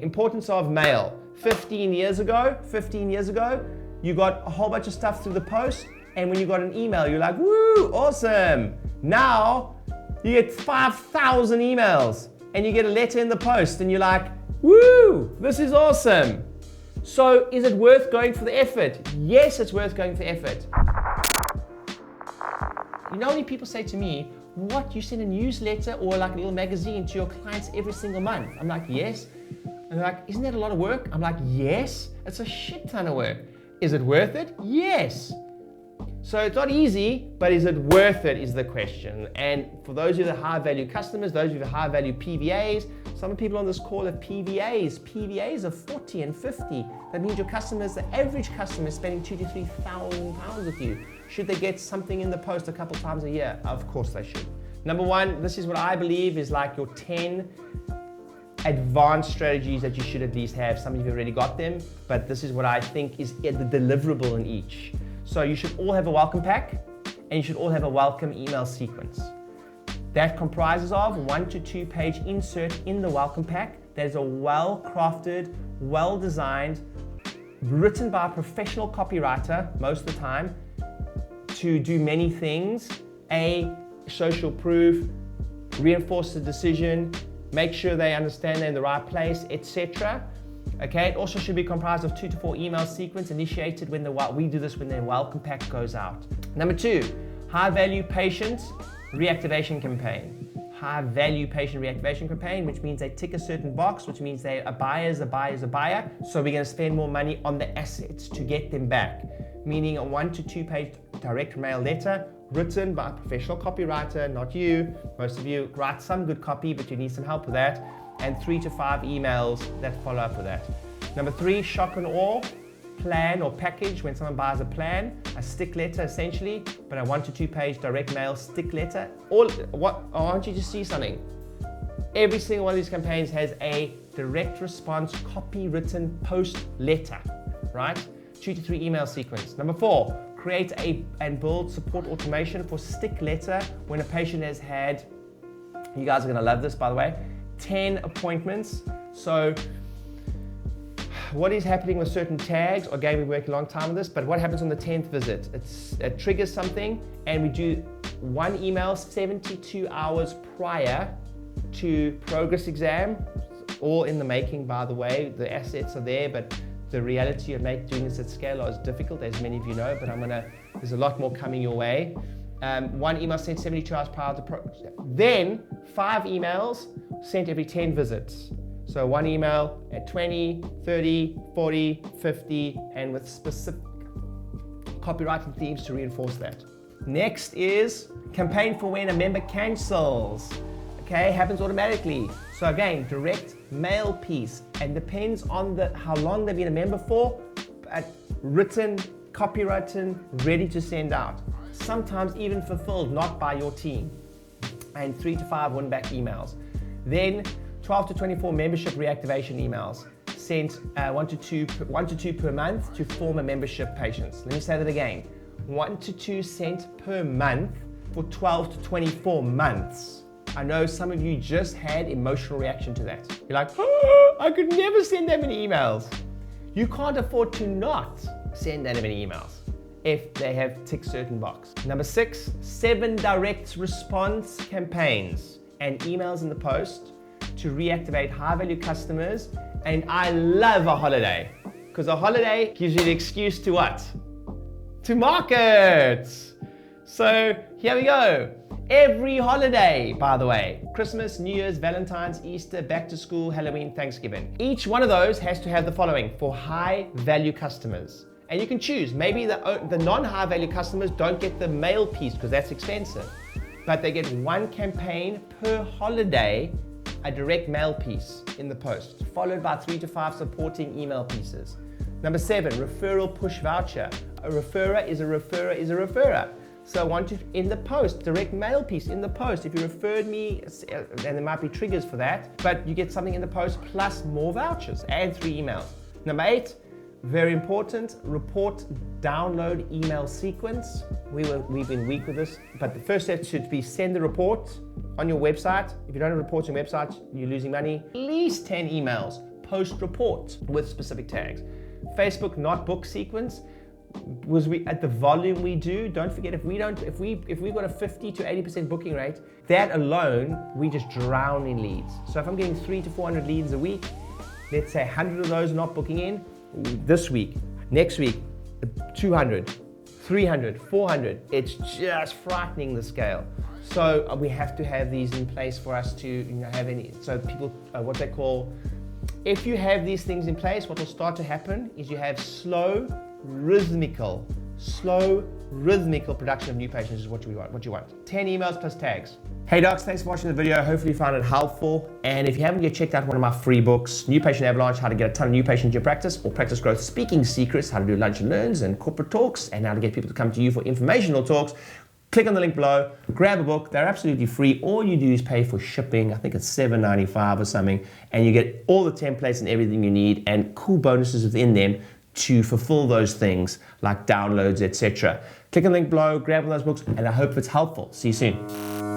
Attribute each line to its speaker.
Speaker 1: Importance of mail. 15 years ago, you got a whole bunch of stuff through the post, and when you got an email, you're like, woo, awesome. Now, you get 5,000 emails, and you get a letter in the post, and you're like, woo, this is awesome. So, is it worth going for the effort? Yes, it's worth going for effort. You know how many people say to me, what, you send a newsletter or like a little magazine to your clients every single month? I'm like, yes. And they're like, isn't that a lot of work? I'm like, yes, it's a shit ton of work. Is it worth it? Yes. So it's not easy, but is it worth it is the question. And for those of you that are high value customers, those of you that high value PVAs, some people on this call have PVAs of 40 and 50. That means your customers, the average customer is spending £2,000 to £3,000 with you. Should they get something in the post a couple times a year? Of course they should. Number one, this is what I believe is like your 10 advanced strategies that you should at least have. Some of you have already got them, but this is what I think is the deliverable in each. So you should all have a welcome pack, and you should all have a welcome email sequence. That comprises of 1 to 2 page insert in the welcome pack. That is a well-crafted, well-designed, written by a professional copywriter most of the time to do many things. A, social proof, reinforce the decision, make sure they understand they're in the right place, etc. Okay, it also should be comprised of 2 to 4 email sequence initiated when we do this when the welcome pack goes out. Number 2, high value patient reactivation campaign. High value patient reactivation campaign, which means they tick a certain box, which means they a buyer. So we're going to spend more money on the assets to get them back. Meaning a 1 to 2 page direct mail letter written by a professional copywriter, not you. Most of you write some good copy, but you need some help with that. And 3 to 5 emails that follow up with that. Number 3, shock and awe plan or package. When someone buys a plan, a stick letter essentially, but a 1 to 2 page direct mail stick letter. I want you to see something. Every single one of these campaigns has a direct response copywritten post letter, right? 2 to 3 email sequence. Number 4, create and build support automation for stick letter when a patient has had, you guys are gonna love this by the way, 10 appointments. So what is happening with certain tags? Again, we work a long time on this, but what happens on the 10th visit? It triggers something, and we do 1 email 72 hours prior to progress exam, all in the making by the way. The assets are there, but the reality of doing this at scale is difficult, as many of you know, but there's a lot more coming your way. 1 email sent 72 hours prior to progress. Then 5 emails sent every 10 visits. So 1 email at 20, 30, 40, 50, and with specific copywriting themes to reinforce that. Next is campaign for when a member cancels. Okay, happens automatically. So again, direct mail piece, and depends on how long they've been a member for, written, copywritten, ready to send out. Sometimes even fulfilled, not by your team. And 3 to 5 win-back emails. Then 12 to 24 membership reactivation emails sent 1 to 2 per month to former membership patients. Let me say that again. 1 to 2 sent per month for 12 to 24 months. I know some of you just had emotional reaction to that. You're like, oh, I could never send that many emails. You can't afford to not send that many emails if they have ticked certain box. Number 6, 7 direct response campaigns and emails in the post to reactivate high value customers. And I love a holiday, because a holiday gives you the excuse to what? To market. So here we go. Every holiday, by the way, Christmas, New Year's, Valentine's, Easter, back to school, Halloween, Thanksgiving. Each one of those has to have the following for high value customers. And you can choose, maybe the non-high value customers don't get the mail piece because that's expensive, but they get 1 campaign per holiday, a direct mail piece in the post, followed by 3 to 5 supporting email pieces. Number 7, referral push voucher. A referrer is a referrer is a referrer. So I want you in the post, direct mail piece in the post. If you referred me, and there might be triggers for that, but you get something in the post plus more vouchers and 3 emails. Number 8, very important, report download email sequence. We've been weak with this, but the first step should be send the report on your website. If you don't have reports on your website, you're losing money. At least 10 emails post report with specific tags. Facebook not book sequence was we at the volume we do. Don't forget, if we've got a 50 to 80% booking rate, that alone we just drown in leads. So if I'm getting 300 to 400 leads a week, let's say 100 of those are not booking in this week, next week 200, 300, 400. It's just frightening, the scale. So we have to have these in place for us to have any. So people, what they call, if you have these things in place, what will start to happen is you have slow rhythmical production of new patients is what you want. 10 emails plus tags. Hey docs, thanks for watching the video. Hopefully you found it helpful. And if you haven't yet checked out one of my free books, New Patient Avalanche, how to get a ton of new patients in your practice, or Practice Growth Speaking Secrets, how to do lunch and learns and corporate talks, and how to get people to come to you for informational talks, click on the link below, grab a book. They're absolutely free. All you do is pay for shipping. I think it's $7.95 or something, and you get all the templates and everything you need and cool bonuses within them to fulfill those things like downloads, etc. Click on the link below, grab one of those books, and I hope it's helpful. See you soon.